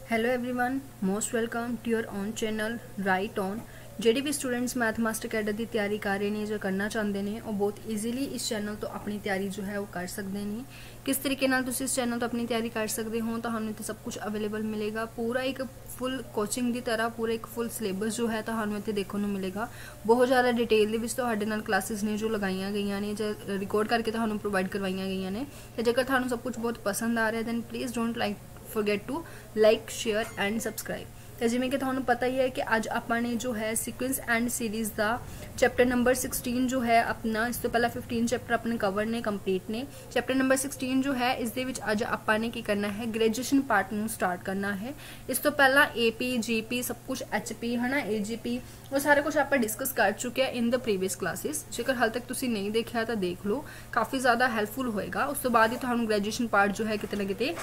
Hello everyone, most welcome to your own channel right on. ਜਿਹੜੇ भी students math master cadre की तैयारी कर रहे हैं जो करना चाहते हैं वो बहुत ईजीली इस चैनल तो अपनी तैयारी जो है वो कर सकते हैं। किस तरीके नाल तुसी इस चैनल तो अपनी तैयारी कर सकते हो, तो इत्थे सब कुछ अवेलेबल मिलेगा। पूरा एक फुल कोचिंग की तरह पूरा एक फुल सिलेबस जो है तुहानू इत्थे देखने को मिलेगा। बहुत ज़्यादा डिटेल दे विच तुहाडे नाल क्लासेस ने जो लगाईयां गईयां ने जो रिकॉर्ड करके तुहानू प्रोवाइड करवाईयां गईयां ने। ते जेकर तुहानू सब कुछ बहुत पसंद आ रहा है then please don't forget to like, share and subscribe। तो जिमें कि तुहानू पता ही है कि अज आपने जो है सीक्वेंस एंड सीरीज़ का चैप्टर नंबर 16 जो है अपना, इस तो पहला 15 चैप्टर अपने कवर ने कंप्लीट ने। चैप्टर नंबर 16 जो है इस दे विच अज आपने की करना है, ग्रेजुएशन पार्ट नू स्टार्ट करना है। इस तो पहला AP GP सब कुछ HP है ना, AGP वो सारा कुछ आप डिस्कस कर चुके हैं इन द प्रीवियस क्लासेस। जेकर हाल तक तुसी नहीं देखा तो देख लो, काफ़ी ज़्यादा हेल्पफुल होएगा। उस तो बाद ही तुहानू ग्रेजुएशन पार्ट जो है कितने ना किते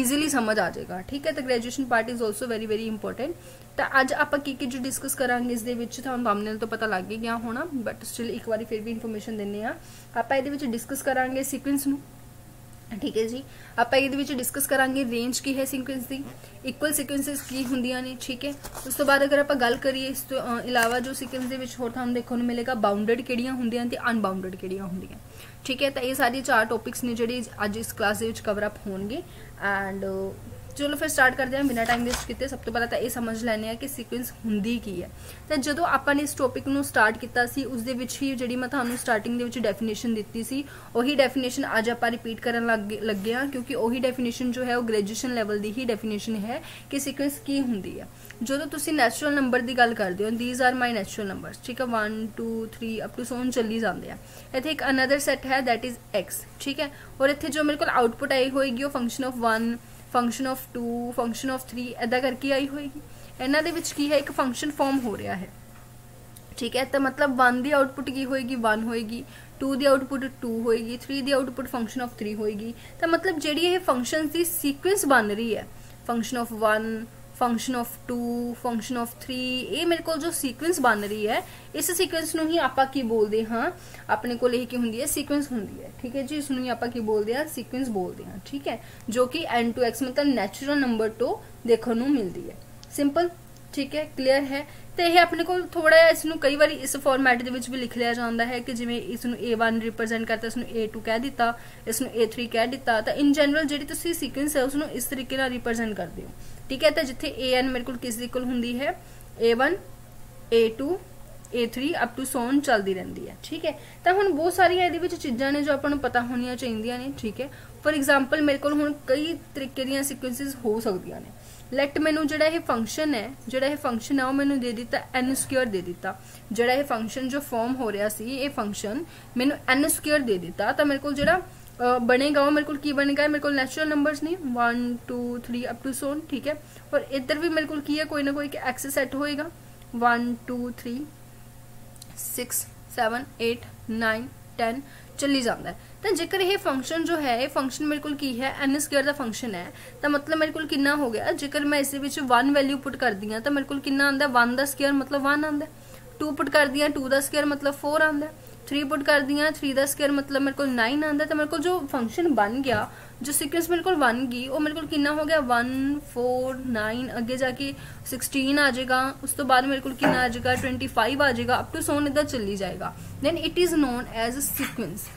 ईजीली समझ आ जाएगा। ठीक है, तो graduation part is also very very important. तो अज आप जो डिस्कस करांगे इस दे विच तुहानू थंबनेल तो पता लग ही गया होना, बट स्टिल एक बार फिर भी इन्फॉर्मेशन देने आप इहदे विच डिस्कस करांगे सीक्वेंस नू। ठीक है जी, आप डिस्कस करांगे रेंज की है सीक्वेंस की, इक्वल सीक्वेंसिस की होंदियां ने। ठीक है, उस तो बाद अगर आप गल करिए इस तो इलावा जो सीक्वेंस दे विच होर तुहानू देखने को मिलेगा बाउंडेड किहड़ियां होंदियां ते अनबाउंडेड किहड़ियां होंदियां। ठीक है, तो ये सारी 4 टॉपिक्स ने जिहड़े अज इस क्लास दे विच कवर अप होणगे। एंड चलो फिर स्टार्ट करते हैं बिना टाइम वेस्ट किए। सब तो पहले तो ये समझ लैने कि सीक्वेंस हुंदी की है। तो जो आपने इस टॉपिक नू स्टार्ट किया सी उस दे विच ही जिहड़ी मैं तुहानू स्टार्टिंग दे विच डेफिनेशन दी सी वही डेफिनेशन अज आप रिपीट करन लगे हाँ, क्योंकि वही डेफिनेशन जो है वो ग्रेजुएशन लैवल की ही डेफिनेशन है कि सीक्वेंस की हुंदी है। जो तुसी नैचुरल नंबर की गल करते हो, these are my natural numbers. ठीक है, 1 2 3 अप टू सोन चली जाते हैं। इत्थे एक अनदर सैट है दैट इज X। ठीक है, और इत्थे जो मेरे को आउटपुट आई होएगी वो function of 1 function of 2 function of 3 ऐदा करके आई होएगी। इन्हां दे विच की है एक फंक्शन फॉर्म हो रहा है। ठीक है, तो मतलब 1 की आउटपुट की होएगी 1 होएगी, 2 की आउटपुट 2 होएगी, 3 की आउटपुट फंक्शन ऑफ 3 होएगी। तो मतलब जिहड़ी ये फंक्शन की सीक्वेंस बन रही है, function of 1 function of 2 function of 3, ये मेरे को जो सीक्वेंस बन रही है इस सीक्वेंस नू ही आपां की बोलते हाँ, अपने को यही की हुंदी है सीक्वेंस हुंदी है। ठीक है जी, इसनू ही आपां की बोलते हैं सीक्वेंस बोलते हैं। ठीक है, जो कि N to X मतलब नैचुरल नंबर तो देखने नू मिलती है। सिंपल, ठीक है, क्लीयर है। तो यह अपने को थोड़ा इसनू कई बार इस फॉर्मैट दे विच भी लिख लिया जाता है कि जिवें इसनू A1 रिप्रजेंट करता, इसनू A2 कह दिता, इसनू A3 कह दिता। तो इन जनरल जिहड़ी तुसीं सीक्वेंस है उसनू इस तरीके नाल रिप्रजेंट करते हो। ठीक है, तो जिथे AN मेरे को किस इक्वल हुंदी है A1 A2 A3 up to सोन चलती रहती है। ठीक है, तो हुण बहुत सारिया ये चीज़ां ने जो आपां नूं पता होनियां चाहिए ने। ठीक है, फॉर एग्जाम्पल मेरे को हुण कई तरीके दीयां सीक्वेंसिस हो सकदियां ने। लैट मैनू जिहड़ा ये फंक्शन है वो मैनू दे दिता N² दे दिता। जिहड़ा ये फंक्शन जो फॉर्म हो रहा सी ये फंक्शन मैनू N² दे दिता, तो मेरे को जिहड़ा बनेगा वो मेरे को की बनेगा, मेरे को नैचुरल नंबर्स नहीं 1 2 3 अप टू सोन। ठीक है, और इधर भी मेरे को की है कोई ना कोई X सैट होएगा 1 2 3 6 7 8 9 10 चली जाता है। तो जेकर ये फंक्शन जो है ये फंक्शन मेरे को की है N² का फंक्शन है, तो मतलब मेरे को कितना हो गया, जेकर मैं इस 1 वैल्यू पुट कर दी तो मेरे को कितना आंदा 1 का स्क्वायर मतलब 1 आंदा, 2 पुट कर दिया 2 का स्क्वायर मतलब 4 आंदा, 3 पुट कर दिया 3 का स्क्वायर मतलब मेरे को 9 आंदा। तो मेरे को जो फंक्शन बन गया, जो सीक्वेंस मेरे को बन गई वो मेरे को कितना हो गया 1 4 9 अगे जाके 16 आ जाएगा, उस तो बाद मेरे को कितना आ जाएगा 25 आ जाएगा, अप टू सोन इधर चली जाएगा। Then it is known as a sequence.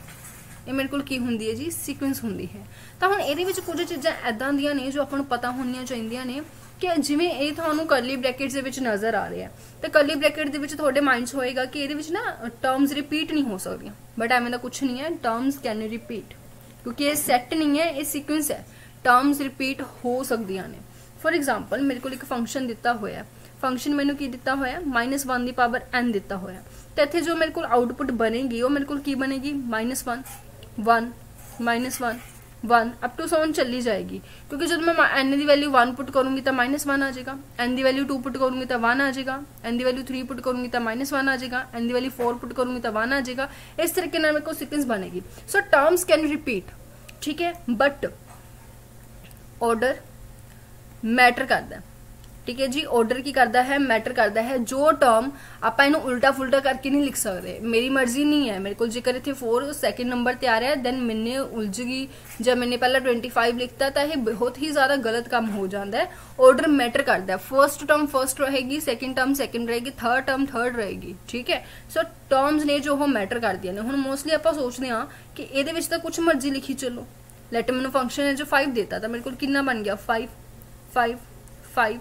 ये मेरे को की हुंदी है जी सीक्वेंस हुंदी है। तो हुण इहदे विच कुछ चीज़ां ऐदां दियां ने जो आपां नूं पता होनियां चाहिदियां ने कि जिवें ये तुहानूं करली ब्रैकेट्स दे विच नज़र आ रहा है, तो करली ब्रैकेट दे विच तुहाडे माइंड च होएगा कि इहदे विच ना टर्म्स रिपीट नहीं हो सकदियां, बट एवें दा कुछ नहीं है, टर्म्स कैन रिपीट क्योंकि ये सैट नहीं है, ये सीक्वेंस है। टर्म्स रिपीट हो सकदियां ने। फॉर एग्जाम्पल मेरे को एक फंक्शन दिता होया, फंक्शन मैनू की दिता होया -1 की पावर n दिता होया, तो इत्थे जो मेरे को आउटपुट बनेगी वो मेरे को की बनेगी -1 1 -1 1 अप टू सोन चली जाएगी, क्योंकि जब मैं n की वैल्यू 1 पुट करूंगी तो -1 आ जाएगा, n की वैल्यू 2 पुट करूंगी तो 1 आ जाएगा, n की वैल्यू 3 पुट करूंगी तो -1 आ जाएगा, n की वैल्यू 4 पुट करूंगी तो 1 आ जाएगा। इस तरीके मेरे को सीक्वेंस बनेगी। सो टर्म्स कैन रिपीट। ठीक है, बट ऑर्डर मैटर करता है। ठीक है जी। ऑर्डर की करता है, मैटर करता है। जो टर्म आप इन्हू उल्टा फुलटा करके नहीं लिख सकते, मेरी मर्जी नहीं है। मेरे को जेकर इतने 4 सेकंड नंबर ते आ रहा है दैन मैंने उलझ गई, जब मैंने पहला 25 लिखता तो यह बहुत ही ज्यादा गलत काम हो जाता है। ऑर्डर मैटर करता है। फर्स्ट टर्म फर्स्ट रहेगी, सेकंड टर्म सेकंड रहेगी, थर्ड टर्म थर्ड रहेगी, ठीक है। सो टर्म्स ने जो मैटर करदियां ने। हुण मोस्टली आप सोचते हाँ कि ये कुछ मर्जी लिखी चलो। लेट मैंने फंक्शन है जो 5 देता तो मेरे को कितना बन गया 5 5 5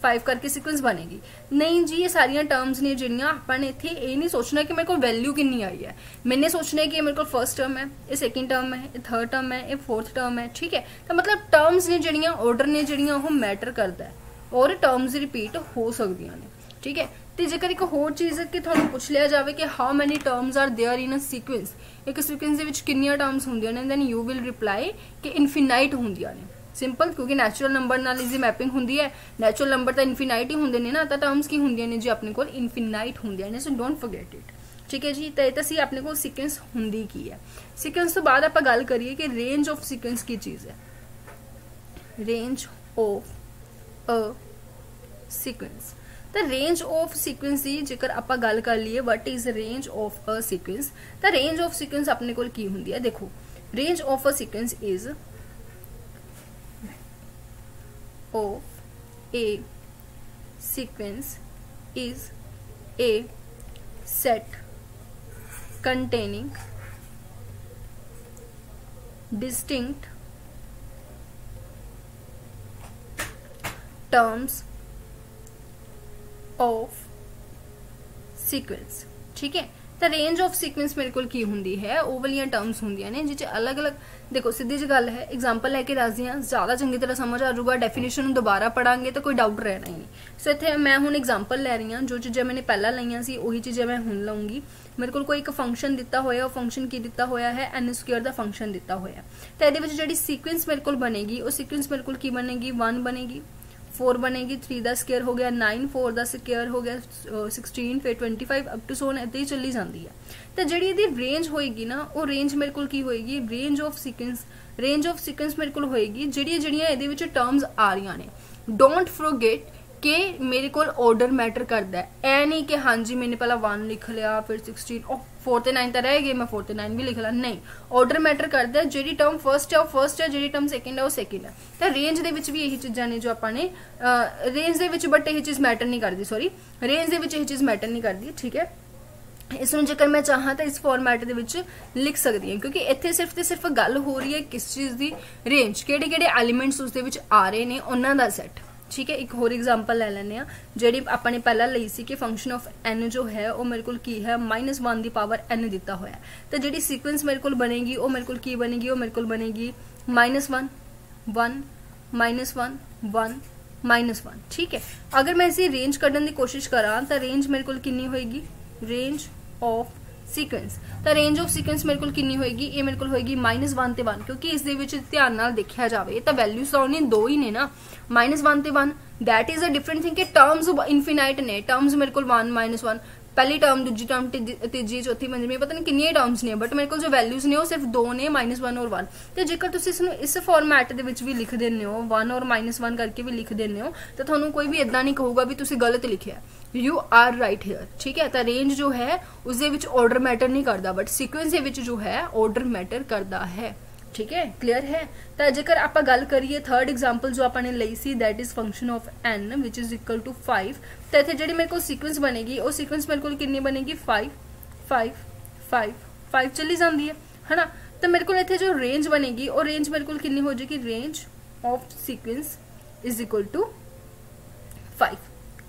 5 करके सीक्वेंस बनेगी। नहीं जी, ये सारिया टर्म्स ने जिहड़ियां आपां ने इत्थे ये नहीं सोचना कि मेरे को वैल्यू कितनी आई है। मैंने सोचना है कि मेरे को फर्स्ट टर्म है, ये सेकंड टर्म है, ये थर्ड टर्म है, ये फोर्थ टर्म है, ठीक है। तो मतलब टर्म्स ने जिहड़ियां ऑर्डर ने जिहड़ियां वो मैटर करता है और टर्म्स रिपीट हो सकदियां ने, ठीक है। तो जेकर एक होर चीज़ कि तुहानूं पुछ लिया जाए कि how many terms are there in a sequence, एक सीक्वेंस दे विच कितनियां टर्म्स होंदियां ने, दैन यू विल रिप्लाई कि इनफिनाइट होंदियां ने। सिंपल, क्योंकि नैचुरल नंबर नाल इजी मैपिंग होंदी है। नैचुरल नंबर तो इनफिनाइट ही होंदे ने ना, तो टर्म्स की होंदियां ने जी अपने कोल इनफिनाइट होंदियां ने। सो डोंट फॉरगेट इट, ठीक है जी। तो ये सी अपने को सीक्वेंस होंदी की है। सीक्वेंस तो बाद आप गल करिए कि रेंज ऑफ सीक्वेंस की चीज़ है। रेंज ऑफ अ सीक्वेंस, तो रेंज ऑफ सीक्वेंस की जेकर आप गल कर लीए what is range of a sequence, तो रेंज ऑफ सीक्वेंस अपने कोल की होंदी है। देखो, range of a sequence is of a sequence is a set containing distinct terms of sequence, ठीक है। तो रेंज ऑफ सीक्वेंस मेरे को की होंदी है वो वाली टर्म्स होंदियां ने जिस अलग अलग। देखो सीधी जी गल है, एग्जाम्पल लैके दसदी हाँ, ज्यादा चंगी तरह समझ आ जाऊगा। डेफिनेशन दोबारा पढ़ांगे तो कोई डाउट रहना ही नहीं। सो इतने मैं हुण एग्जाम्पल लै रही हाँ, जो चीज़ें मैंने पहला लईयां सी उही चीज़ें मैं हुण लऊंगी। मेरे को कोई एक फंक्शन दिता होया, फंक्शन की दिता होया है n² का फंक्शन दिता होया, तो ये जिहड़ी सीक्वेंस मेरे को बनेगी वो सीक्वेंस मेरे को की बनेगी 1 बनेगी, 4 बनेगी, 3 का स्केयर हो गया 9, 4 का स्केयर हो गया 16, फिर 25 अप टू सो ऑन इदां ही चली जाती है। तो जिहड़ी इहदी रेंज होएगी ना वो रेंज मेरे को की होएगी रेंज ऑफ सीक्वेंस मेरे को होएगी जिहड़ियां इहदे विच टर्म्स आ रही ने। डोंट फॉरगेट कि मेरे को ऑर्डर मैटर करता है। ऐ नहीं कि हाँ जी मैंने पहला 1 लिख लिया फिर 16 और 4 ते 9 तो रह गए, मैं 4 ते 9 भी लिख ला। नहीं, ऑर्डर मैटर करता है। जी टर्म फर्स्ट है वो फर्स्ट है, जी टर्म सेकंड है वो सेकंड है। तो रेंज दे विच भी यही चीज़ां ने जो आपने रेंज दे विच, बट यही चीज़ मैटर नहीं करती, सॉरी रेंज दे विच यही चीज़ मैटर नहीं करती, ठीक है। इसमें जेकर मैं चाਹਾਂ तो इस फॉर्मैट दे विच लिख सकती हूँ, क्योंकि इत्थे सिर्फ ते सिर्फ गल हो रही है किस चीज़ की रेंज, किहड़े एलीमेंट्स उसदे विच आ रहे ने उन्हां दा सैट, ठीक है। एक होर एग्जाम्पल ले लेने जी अपने पहला ली सी कि फंक्शन ऑफ n जो है वो मेरे को की है -1 की पावर n दिता होया। तो जी सीक्वेंस मेरे को बनेगी वो मेरे को की बनेगी, वो मेरे को बनेगी -1 1 -1 1 -1, ठीक है। अगर मैं इसी रेंज कढ़ने की कोशिश करा तो रेंज मेरे को कितनी होएगी, रेंज ऑफ सीक्वेंस, तो रेंज ऑफ सीक्वेंस मेरे को कितनी होएगी, ये मेरे को होएगी -1 ते 1, क्योंकि इस दे विच ध्यान नाल देखिया जाए तो वैल्यूज तो उन्हें 2 ही ने ना, -1 ते 1 that is a different thing कि टर्म्स इनफिनाइट ने। टर्म्स मेरे को 1 -1 पहली टर्म, दूजी टर्म, तीजी, चौथी, पंजवीं, पता नहीं कितनी टर्म्स ने, बट मेरे को जो वैल्यूज ने वो सिर्फ 2 ने, -1 और 1। तो जेकर तुसीं इसनूं इस फॉर्मैट दे विच भी लिख देने हो 1 और -1 करके भी लिख देने हो तो तुहानूं कोई भी इदां नहीं कहूगा भी तुसीं गलत लिखिया। यू आर राइट हियर, ठीक है। तो रेंज जो है उसदे विच ऑर्डर मैटर नहीं करता, बट सीक्वेंस दे विच जो है ऑर्डर मैटर करता है, ठीक है। क्लियर है। तो जेकर आप गल करिए थर्ड एग्जाम्पल जो आपने ली सी that is function of n which is equal to 5, तो इतने जी मेरे को सीक्वेंस बनेगी वो सीक्वेंस मेरे को कितनी बनेगी 5 5 5 5 चली जाती है ना। तो मेरे को इतने जो रेंज बनेगी और रेंज मेरे को कितनी हो जाएगी, range of sequence is equal to 5।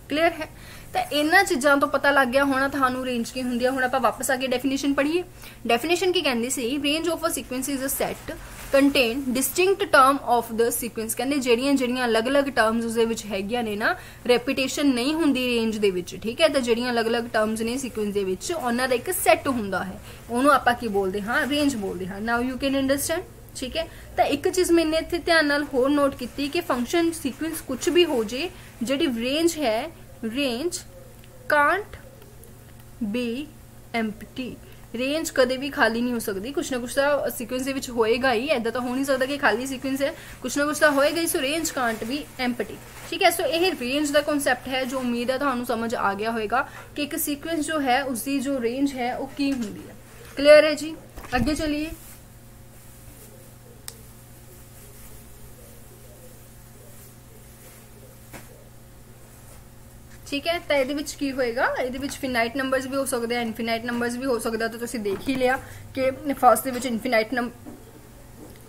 Clear है। तो इन्हां चीज़ों तो पता लग गया होना थानू रेंज की होंदी है। हुण आपां वापस आके डेफिनेशन पढ़ीए। डेफिनेशन की कहंदी सी, range of a sequence is a set contain distinct term of the sequence. कहंदे ਜਿਹੜੀਆਂ अलग-अलग टर्म्स उसदे विच हैगियां ने ना, रेपीटेशन नहीं हुंदी रेंज दे विच, ठीक है। तो ਜਿਹੜੀਆਂ अलग-अलग टर्म्स ने सीक्वेंस दे विच उन्हां दा एक सैट हुंदा है, ਉਹਨੂੰ ਆਪਾਂ ਕੀ बोलते हाँ, रेंज बोलते हाँ। नाउ यू कैन अंडरस्टैंड, ठीक है। तो एक चीज़ मैंने इत्थे ध्यान नाल होर नोट की कि फंक्शन सीक्वेंस कुछ भी हो जे, जिहड़ी रेंज है, range can't be empty. Range कदे भी खाली नहीं हो सकती, कुछ ना कुछ तो सीक्वेंस दे विच होएगा ही, ऐदा तो हो नहीं सकता कि खाली सीक्वेंस है, कुछ ना कुछ तो होएगा ही। So range can't be empty, ठीक है। सो यह रेंज का कॉन्सैप्ट है जो उम्मीद है तुहानू समझ आ गया होएगा कि एक सीक्वेंस जो है उसकी जो रेंज है वो की हुंदी है। क्लियर है जी, अगे चलिए। ठीक है, तो ये की होएगा, ये फिनाइट नंबर्स भी हो सकते हैं, इनफिनाइट नंबर्स भी हो सकता, तो तुसीं देख ही लिया कि फर्स्ट दे इनफिनाइट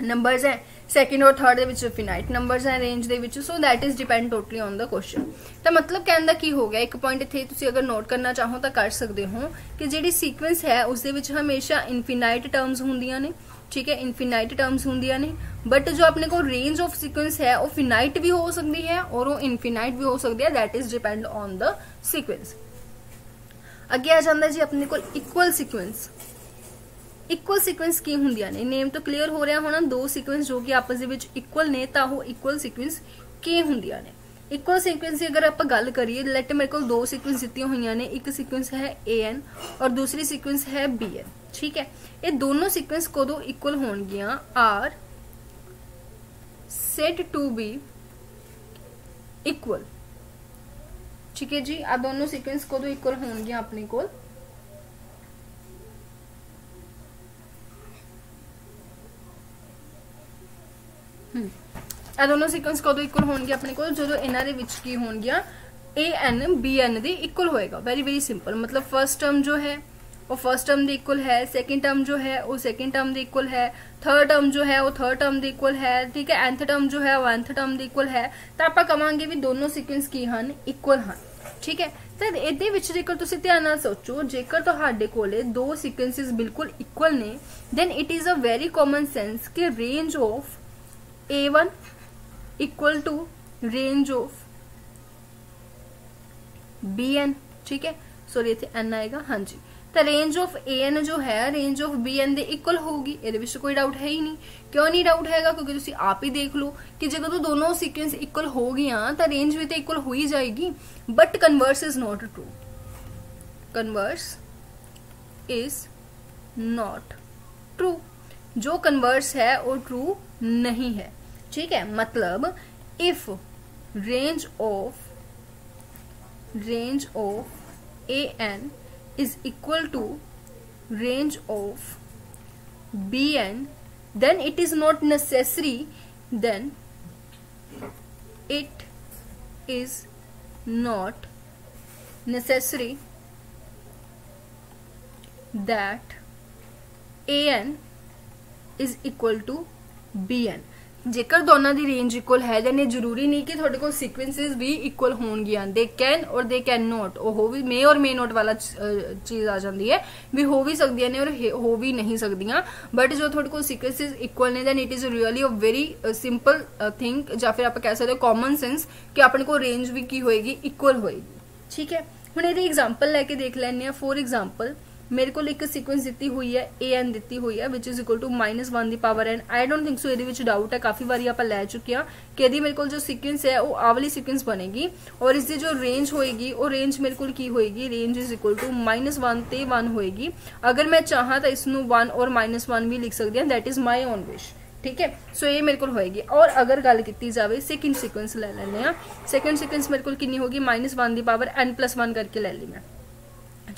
नंबर्स है, सैकेंड और थर्ड दे फिनाइट नंबर्स हैं range they which. So that is depend totally on the question. तो मतलब कहने का की हो गया, एक पॉइंट इत्थे तुसीं अगर नोट करना चाहो तो कर सकते हो कि जिहड़ी सीक्वेंस है उस दे विच हमेशा इनफिनाइट टर्म्स होंदियां ने, ठीक है, इनफिनाइट टर्म्स होंदियां ने, बट जो अपने को रेंज ऑफ सीक्वेंस है वो फिनाइट भी हो सकती है और वो इनफिनाइट भी हो सकती है, that is depend on the sequence. अगे आ जाता जी अपने को इक्वल सीक्वेंस। इक्वल सीक्वेंस की होंदियां ने, नेम तो क्लीयर हो रहा होना, दो सीक्वेंस जो कि आपस दे विच इक्वल ने, तो वो इक्वल सीक्वेंस की होंदियां ने। इक्वल सीक्वेंस की अगर आप गल करिए, लेट मेरे को दो सीक्वेंस दी हुई ने, एक सीक्वेंस है AN और दूसरी सीक्वेंस है BN, ठीक है। ये दोनों सीक्वेंस कदों इक्वल होणगियां, are said to be equal, ठीक है जी। आ दोनों सीक्वेंस कदों इक्वल होणगियां अपने कोल, दोनों सीक्वेंस कदों इक्वल होणगे अपने को, जो इन्हां दे विच की होणगियां AN BN दे इक्वल होएगा। वेरी वेरी सिंपल, मतलब फर्स्ट टर्म जो है वो फर्स्ट टर्म दे इक्वल है, सेकंड टर्म जो है वो सेकंड टर्म दे इक्वल है, थर्ड टर्म जो है वो थर्ड टर्म दे इक्वल है, ठीक है, nth टर्म जो है वो nth टर्म दे इक्वल है। तो आपां कहांगे भी दोनों सीक्वेंस की हन इक्वल हन, ठीक है। तो इहदे विच जेकर तुसीं ध्यान नाल सोचो, जेकर तुहाडे कोले दो सीक्वेंसेस बिल्कुल इक्वल ने, then it is a very common sense कि range of A1 equal to range of BN, ठीक है। सॉरी इत्थे N आएगा, हाँ जी। तो रेंज ऑफ AN जो है range of BN they equal होगी, ये विच कोई डाउट है ही नहीं। क्यों नहीं डाउट हैगा, क्योंकि तुसीं आप ही देख लो कि जब तो दोनों सीक्वेंस इक्वल हो गया तो रेंज भी तो इक्वल हो ही जाएगी। But converse is not true, converse is not true, जो कन्वर्स है वो ट्रू नहीं है, ठीक है। मतलब if range of AN is equal to range of BN, then it is not necessary, then it is not necessary that AN is equal to BN। जेकर दोनों की रेंज इक्वल है, देन ये जरूरी नहीं कि थोड़े को सीक्वेंसेस भी इक्वल होणगियां, दे कैन और दे कैन नॉट, हो भी मे और मे नॉट वाला चीज आ जाती है, भी हो भी सकदियां ने और हो भी नहीं सकदियां। बट जो थोड़े को सीक्वेंसेस इक्वल ने, then it is really a very simple thing, या फिर आप कह सकते हो कॉमन सेंस कि अपने को रेंज भी की होएगी इक्वल होएगी, ठीक है। हुण इहदी एग्जांपल लैके देख लैंदे आ। फॉर एग्जांपल मेरे को एक सीक्वेंस दी हुई है AN दी हुई है विच इज इक्वल टू -1 दी power n। I don't think so ये डाउट है, काफी बारी आप लै चुके हैं कि यदि मेरे को जो सीक्वेंस है वो आ वाली सीक्वेंस बनेगी और इसकी जो रेंज होएगी वो रेंज मेरे को की होएगी, रेंज इज इक्वल टू -1 ते 1 होएगी। अगर मैं चाहा तो इसनू 1 और -1 भी लिख सकती हूँ, that is my own wish, ठीक है। सो ये मेरे को होएगी। और अगर गल की जाए सेकंड सीक्वेंस ले लें, सेकंड सीक्वेंस मेरे को कितनी होगी, -1 दी पावर n+1 करके ले ली मैं,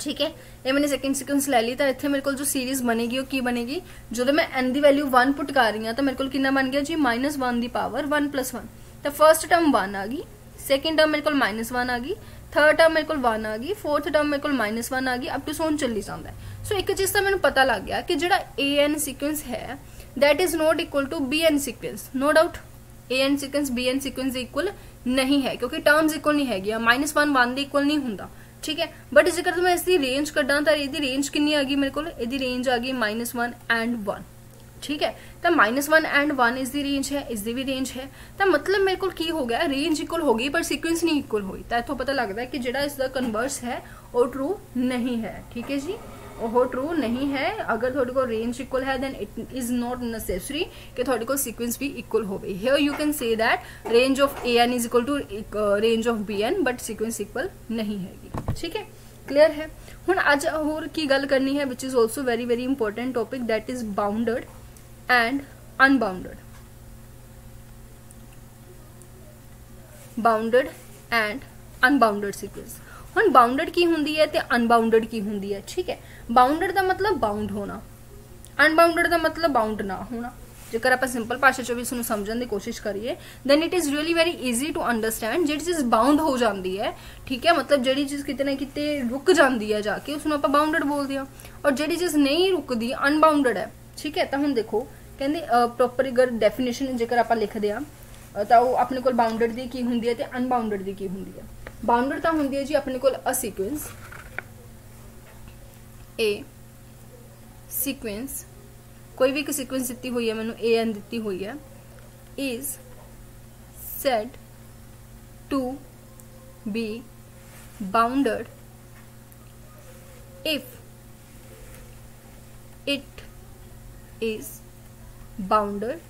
ठीक है। ये मैंने सेकंड सीक्वेंस ले ली, तो इतने मेरे को जो सीरीज बनेगी वो की बनेगी, जो मैं n दी वैल्यू 1 पुट कर रही हूँ तो मेरे को कितना बन गया जी -1 दी पावर 1+1। तो फर्स्ट टर्म 1 आ गई, सेकंड टर्म मेरे को -1 आ गई, थर्ड टर्म मेरे को 1 आ गई, फोर्थ टर्म मेरे को -1 आ गई, अप टू सोन चली जाता है। सो एक चीज तो मैंने पता लग गया कि जो AN सीक्वेंस है that is not equal to BN sequence. No doubt AN sequence BN sequence equal नहीं है, क्योंकि टर्म्स इक्वल नहीं है, -1 1 दे इक्वल नहीं होंदा, ठीक है। बट जेकर मैं इसकी रेंज कड्डा तो ये रेंज कितनी आ गई मेरे को, ये रेंज आ गई -1 and 1, ठीक है। तो -1 and 1 इसकी रेंज है, इसकी भी रेंज है। तो मतलब मेरे को की हो गया, रेंज इक्वल हो गई पर सीक्वेंस नहीं इक्वल हुई। तो इतों पता लगता है कि जो इसका कन्वर्स है वो ट्रू नहीं है, ठीक है जी, वो ट्रू नहीं है। अगर थोड़े को रेंज इक्वल है then it is not necessary कि थोड़े को सीक्वेंस भी इक्वल हो गई। Here you can say that range of AN is equal to range of BN, but sequence equal नहीं है, ठीक है। क्लियर है। हुण अज होर की गल करनी है which is also very very important topic, that is bounded and unbounded. Bounded and unbounded sequence. हुण बाउंडड की हुंदी है ते अनबाउंडड की हुंदी है, ठीक है। बाउंडड का मतलब बाउंड होना, अनबाउंडड का मतलब बाउंड ना होना। जेकर आप सिंपल भाषा च भी इसनूं समझण दी कोशिश करिए then it is really very easy to understand. जिहड़ी चीज बाउंड हो जाती है, ठीक है, मतलब जिहड़ी चीज किते ना किते रुक जाती है जाके उसनूं आपां बाउंडड बोलदे हां, और जिहड़ी चीज नहीं रुकदी अनबाउंडड है, ठीक है। तो हुण देखो कहंदे प्रॉपर अगर डेफिनेशन जेकर आपां लिखदे आ ਤਾਂ ਉਹ ਆਪਣੇ ਕੋਲ ਬਾਉਂਡਡ ਦੀ ਕੀ ਹੁੰਦੀ ਹੈ ਤੇ ਅਨਬਾਉਂਡਡ ਦੀ ਕੀ ਹੁੰਦੀ ਹੈ। ਬਾਉਂਡਡ ਤਾਂ ਹੁੰਦੀ ਹੈ ਜੀ ਆਪਣੇ ਕੋਲ ਅ ਸੀਕੁਐਂਸ, ਕੋਈ ਵੀ ਇੱਕ ਸੀਕੁਐਂਸ ਦਿੱਤੀ ਹੋਈ ਹੈ ਮੈਨੂੰ an ਦਿੱਤੀ ਹੋਈ ਹੈ, is said to be bounded if it is bounded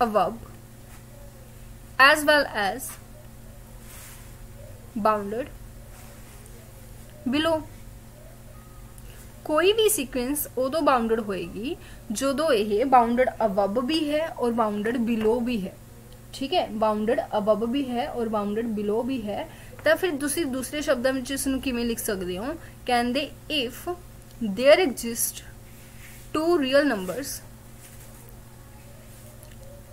above as well as bounded below। कोई भी सीक्वेंस उदो बाउंडड होएगी जो यह बाउंडड अबव भी है और बाउंडड बिलो भी है, ठीक है। बाउंडड अबव भी है और बाउंडड बिलो भी है। तो फिर दूसरे शब्दों में इसनूं किवें लिख सकते हो, कहंदे if there exist two real numbers,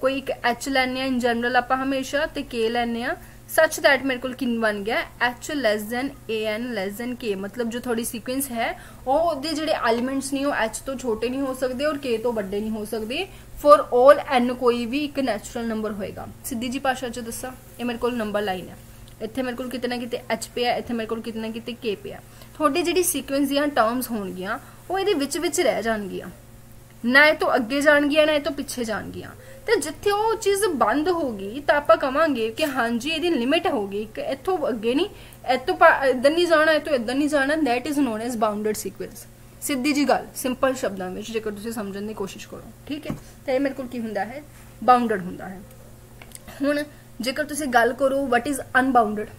कोई एक एच लैने इन जनरल आप हमेशा ते के लैने सच दैट मेरे को किन बन गया H less than A N less than के। मतलब जो थोड़ी सीक्वेंस है वो जिहड़े एलिमेंट्स नहीं वो एच तो छोटे नहीं हो सकते और के तो बड़े नहीं हो सकते। फॉर ऑल एन कोई भी एक नैचुरल नंबर होएगा। सीधी जी भाषा च दसा, ये मेरे को नंबर लाइन है, इत्थे मेरे को कितना किते एच पे है, इत्थे मेरे को कितना किते के पे है। थोड़ी जिहड़ी सीक्वेंस दी टर्म्स होणगियां वो इहदे विच रह जाणगियां, ना ये तो अगे जाणगियां ना ये तो पिछे जाणगियां। तो जिथे वो चीज बंद होगी तो आप कहांगे कि हाँ जी ये लिमिट होगी, इतों अगे नहीं, इतों इधर नहीं जाना, इतों इधर नहीं जाना, that is known as bounded sequence. सीधी जी गल सिंपल शब्दों में जेकर तुसीं समझण दी कोशिश करो, ठीक है। तो ये मेरे को की हुंदा है बाउंडड हुंदा है। हुण जेकर तुसीं गल करो वट इज अनबाउंडड,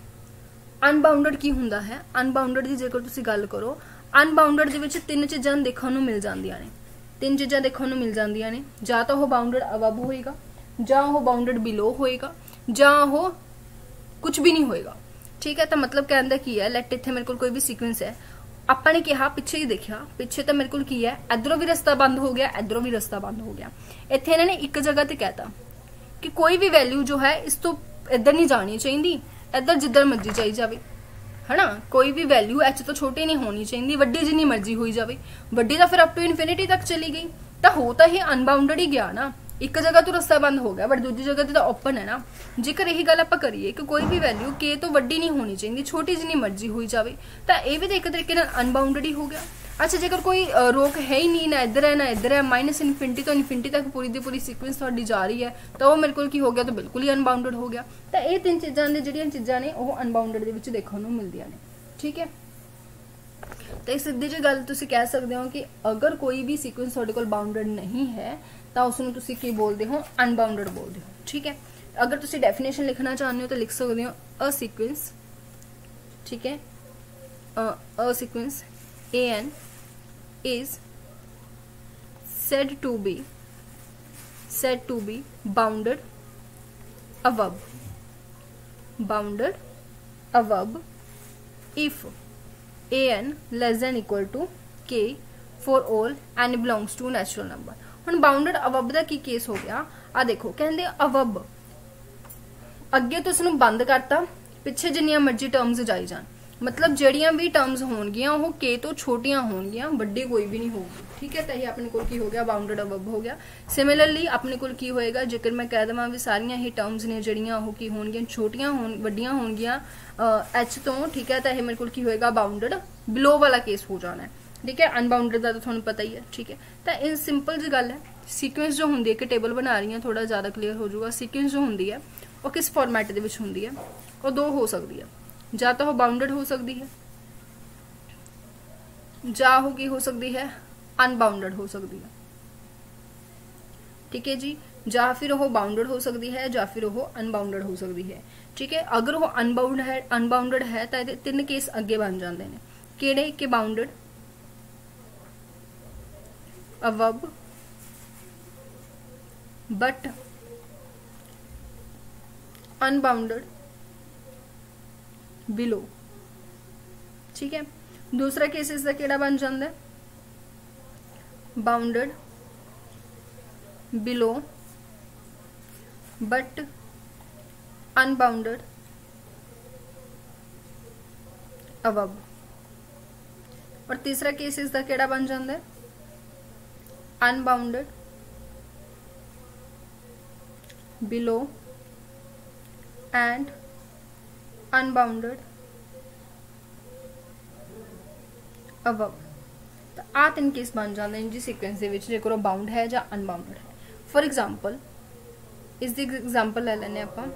अनबाउंडड की हुंदा है। अनबाउंडड की जेकर तुसीं गल करो, अनबाउंडड दे विच तीन चीज़ां देखण नूं मिल जांदियां ने, तीन चीज़ां देखने को मिल जांदियां ने, जां तो वो बाउंडड अबव होएगा, जां वो बाउंडड बिलो होएगा, जां वो कुछ भी नहीं होएगा, ठीक है। तो मतलब कहंदा की है, लैट इत्थे मेरे को कोई भी सीक्वेंस है, आपां ने कहा पिछे ही देखा, पिछे तो मेरे को की है इधरों भी रस्ता बंद हो गया, इधरों भी रस्ता बंद हो गया। इत्थे इन्होंने एक जगह ते कहता कि कोई भी वैल्यू जो है इस तो इधर नहीं जानी चाहिए, इधर जिधर मर्जी चाहिए जाए, है ना। कोई भी वैल्यू एच तो छोटी नहीं होनी चाहिए, वड्डी जिन्नी मर्जी हुई जाए, वड्डी तो फिर अप टू इनफिनिटी तक चली गई, तो हो तो ये अनबाउंडड ही गया ना। एक जगह तो रस्ता बंद हो गया बट दूसरी जगह तो ओपन है ना। जेकर यही गल आप करिए कि कोई भी वैल्यू के तो वड्डी नहीं होनी चाहिए, छोटी जिन्नी मर्जी हुई जाए, तो यह भी तो एक तरीके अनबाउंडड ही हो गया। अच्छा जेकर कोई रोक है ही नहीं, ना इधर है ना इधर है, माइनस इनफिनिटी तो इनफिनिटी तक पूरी दी पूरी सीक्वेंस थोड़ी जा रही है, तो वो मेरे को की हो गया, तो बिल्कुल ही अनबाउंडड हो गया। तो ये तीन चीज़ां ने जिहड़ियां चीज़ां ने वो अनबाउंडड दे विच देखण नूं मिलदियां ने, ठीक है। तो सीधी जी गल तुसीं कह सकते हो कि अगर कोई भी सीक्वेंस तुहाडे कोल बाउंडड नहीं है तो उसनूं तुसीं की बोलते हो, अनबाउंडड बोलते हो, ठीक है। अगर तुसीं डेफिनेशन लिखना चाहते हो तो लिख सकते हो अ सीक्वेंस, ठीक है, a sequence an is said to be bounded above if an less than equal to k for all n belongs to natural number। हुण बाउंडड अबव का की केस हो गया, आ देखो कहंदे अबव अगे तो इसनूं बंद करता, पिछे जिन्नियां मर्जी टर्म्स जाई जान, मतलब जड़ियां भी टर्म्स होणगियां वो के तो छोटियां होणगियां, वड्डी कोई भी नहीं होगी, ठीक है। तो ये अपने कोल की हो गया बाउंडड अबव हो गया। सिमिलरली अपने कोल की होएगा जेकर मैं कह देवां भी सारियां ही टर्म्स ने जड़ियां वो की होणगियां छोटियां वड्डियां होणगियां एच तो, ठीक है। तो ये मेरे कोल की होएगा बाउंडड बिलो वाला केस हो जाना है, ठीक है। अनबाउंडड का तो तुहानूं पता ही है, ठीक है। तो इन सिंपल जी गल है, सीक्वेंस जो होंदी है कि टेबल बना रही है थोड़ा ज़्यादा क्लीयर हो जाऊगा। सीक्वेंस जो होंदी है वो किस फॉर्मैट दे विच होंदी है, वो दो हो सकती है, जा तो वो बाउंडड हो सकती है, जा हो की हो सकती है अनबाउंडड हो सकती है, ठीक है जी। ਜਾਂ ਫਿਰ ਉਹ ਬਾਉਂਡਡ ਹੋ ਸਕਦੀ ਹੈ ਜਾਂ ਫਿਰ ਉਹ ਅਨਬਾਉਂਡਡ ਹੋ ਸਕਦੀ ਹੈ। ਠੀਕ ਹੈ, ਅਗਰ ਉਹ ਅਨਬਾਉਂਡਡ ਹੈ ਤਾਂ ਇਹਦੇ ਤਿੰਨ ਕੇਸ ਅੱਗੇ ਬਣ ਜਾਂਦੇ ਨੇ। ਕਿਹੜੇ? ਕਿ bounded, above, but unbounded below। ठीक है, दूसरा केस इसका केड़ा बन जाता है? Bounded below but unbounded above. और तीसरा केस इसका केड़ा बन जाता है? Unbounded below and unbounded above. तो आ तीन केस बन जाते हैं जी सीक्वेंस दे विच, जेकर बाउंड है या अनबाउंडेड है। फॉर एग्जाम्पल इसकी एग्जाम्पल ले लेने आपां।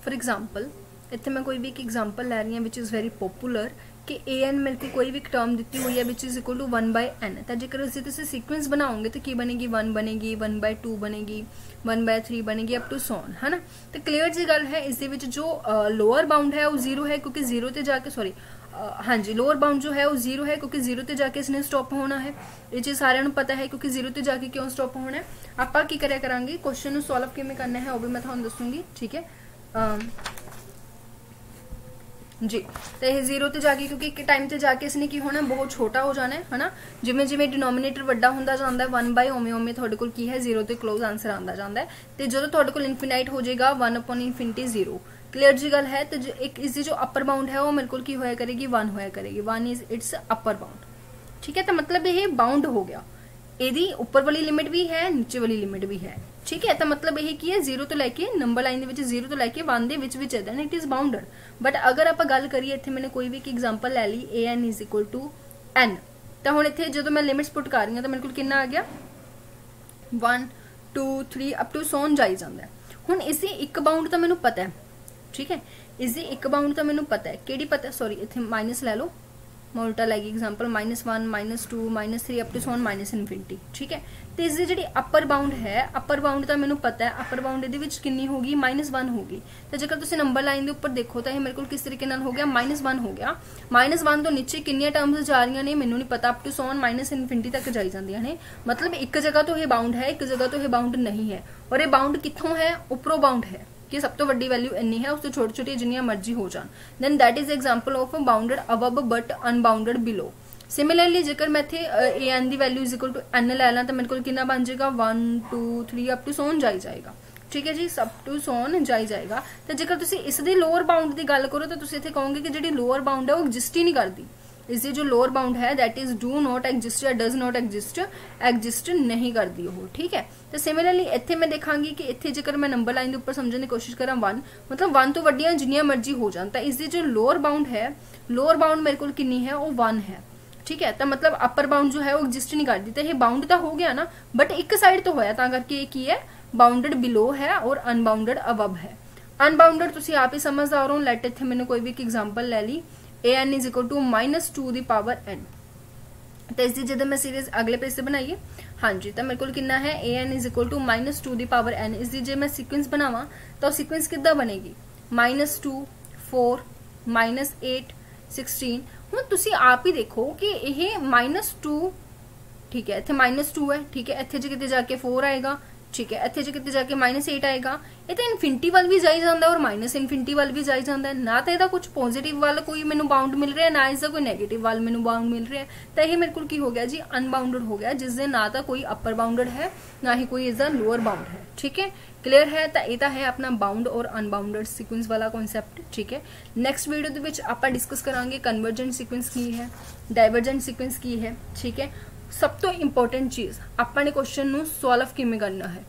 फॉर एग्जाम्पल इत्थे मैं कोई भी एक एग्जाम्पल लै रही हूँ विच इज़ वेरी पॉपुलर कि ए एन मिल के कोई भी एक टर्म दी हुई है which is equal to 1/n। तो जेकर असं तुम सीक्वेंस बनाओगे तो की बनेगी? 1 बनेगी, 1/2 बनेगी, 1/3 बनेगी, अप टू सॉन, है ना। तो क्लीयर जी गल है। इस जो लोअर बाउंड है वो 0 है क्योंकि 0 ते जाके सॉरी हाँ जी लोअर बाउंड जो है वो 0 है क्योंकि 0 ते जाके इसने स्टॉप होना है। ये चीज़ सारे पता है क्योंकि 0 ते जाके क्यों स्टॉप होना है। आप की करा करांगे क्वेश्चन को सॉल्व किमें करना है वो भी मैं तुहानू दसूंगी। ठीक है जी, तो यह 0 ते जाके क्योंकि एक टाइम ते जाके इसने की होना बहुत छोटा हो जाना है ना। जिमें जिमें डिनोमिनेटर वड्डा होंदा जांदा है 1/, उवें उवें तुहाडे कोल की है 0 ते क्लोज आंसर आंदा जांदा है। ते जदों तुहाडे कोल इनफिनाइट हो जाएगा 1/∞ 0। क्लीयर जी गल है। तो एक इसकी जो अपर बाउंड है वो मेरे को की होया करेगी 1 होया करेगी। 1 इज इट्स अपर बाउंड। ठीक है, तो मतलब ये बाउंड हो गया। यदि ऊपर वाली लिमिट भी है नीचे वाली लिमिट भी है। ठीक है, तो मतलब यही की है 0 तो लैके नंबर लाइन 0 तो लैके 1 दे विच विच है इट इज बाउंडड। बट अगर आप गल करिए इत्थे मैंने कोई भी एक एग्जाम्पल लै ली A N is equal to N, तो हुण इत्थे जो मैं लिमिट्स पुट कर रही हूँ तो मेरे को कितना आ गया 1 2 3 अप टू सॉन जाई जांदा है। हुण इसी एक बाउंड तो मैनू पता है। ठीक है, इसी एक बाउंड तो मैनू पता है केड़ी पता है सॉरी इत्थे माइनस लै लो मैं उल्टा लैगी एग्जाम्पल -1 -2 -3 अप टू सॉन -∞। ठीक है, तो इसकी जी अपर बाउंड है अपर बाउंड तो मैंने पता है अपर बाउंड ये कितनी होगी -1 होगी। तो जेकर तुम नंबर लाइन के उपर देखो तो मेरे को किस तरीके हो गया -1 हो गया। -1 तो नीचे कितनी टर्म्स जा रही ने मैनू नहीं पता अप टू सॉन -∞ तक जाई जांदियां ने। मतलब एक जगह तो यह बाउंड है एक जगह तो यह बाउंड नहीं है। और ये बाउंड कितों है? उपरों बाउंड है कि सब तो वड्डी वैल्यू इन्नी है उससे छोटी छोटी जिन्नियां मर्जी हो जान। Then that is example of bounded above but unbounded below. Similarly जेकर मैं इत्थे ए एन दी value is equal to N लै ला तो मेरे को कितना बन जाएगा 1 2 3 अप टू सॉन जाई जाएगा। ठीक है जी, सब टू सॉन जाई जाएगा। तो जेकर तुसी इस दी लोअर बाउंड की गल करो तो तुसी इत्थे कहोगे कि जिहड़ी लोअर बाउंड है वो एग्जिस्ट ही नहीं करती। इसकी जो लोअर बाउंड है that is do not exist या डज नॉट एग्जिस्ट नहीं करती वो। ठीक है, तो सिमिलरली इत्थे मैं देखांगी कि इत्थे जेकर मैं नंबर लाइन के उपर समझने की कोशिश करा 1 मतलब 1 तो वड्डियां जिन्नियां मर्जी हो जान। तो इसकी जो लोअर बाउंड है लोअर बाउंड मेरे को कितनी है वो 1 है। ठीक है, तो मतलब अपर बाउंड जो है वो एग्जिस्ट नहीं करती। तो ये बाउंड तो हो गया ना बट एक साइड तो होया करके ये की है बाउंडेड बिलो है और अनबाउंडेड अबव है। अनबाउंडेड तुसी आप ही समझदार हो। लेट इत्थे मैंने कोई भी एक एग्जाम्पल ले ली A N is equal to -2 दी पावर एन। तो इसकी जब मैं सीरीज अगले पेज से बनाइए हाँ जी, तो मेरे को कितना है A N is equal to -2 दी पावर एन। इसकी जो मैं सीक्वेंस बनावा तो सीक्वेंस कितना बनेगी -2 4 -8 16। हुण तुसी आप ही देखो कि यह -2 ठीक है इत्थे -2 है। ठीक है, इत्थे जो किते जाके 4 आएगा। ठीक है, इत्थे जो किते जाके -8 आएगा। ये तो इनफिनिटी वाल भी जाई जांदा और -इनफिनिटी वाल भी जाई जांदा। ना तो इसका कुछ पॉजिटिव वाल कोई मैनू बाउंड मिल रहा है ना इसका कोई नेगेटिव वाल मैनू बाउंड मिल रहा है। तो यह मेरे को की हो गया जी अनबाउंडेड हो गया जिससे ना तो कोई अपर बाउंडेड है ना ही कोई इसका लोअर बाउंड है। ठीक है, क्लियर है। तो यह है अपना बाउंड और अनबाउंडेड सीक्वेंस वाला कॉन्सैप्ट। ठीक है, नैक्सट वीडियो के आप डिस्कस करांगे कन्वर्जेंट सीक्वेंस की है डाइवर्जेंट सीक्वेंस की है। ठीक है, सब तो इंपॉर्टेंट चीज अपने क्वेश्चन नू सॉल्व किमें करना है।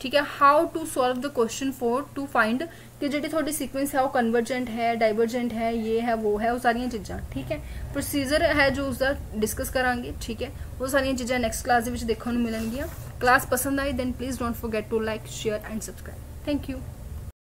ठीक है, how to solve the question for to find कि जी थोड़ी सीक्वेंस है वो कन्वर्जेंट है डाइवर्जेंट है ये है वो सारिया चीज़ा। ठीक है, प्रोसीजर है जो उसका डिस्कस करांगे। ठीक है, वो सारिया चीज़ा नैक्सट क्लास देखने को मिलनगियां। क्लास पसंद आई then please don't forget to like share and subscribe. Thank you.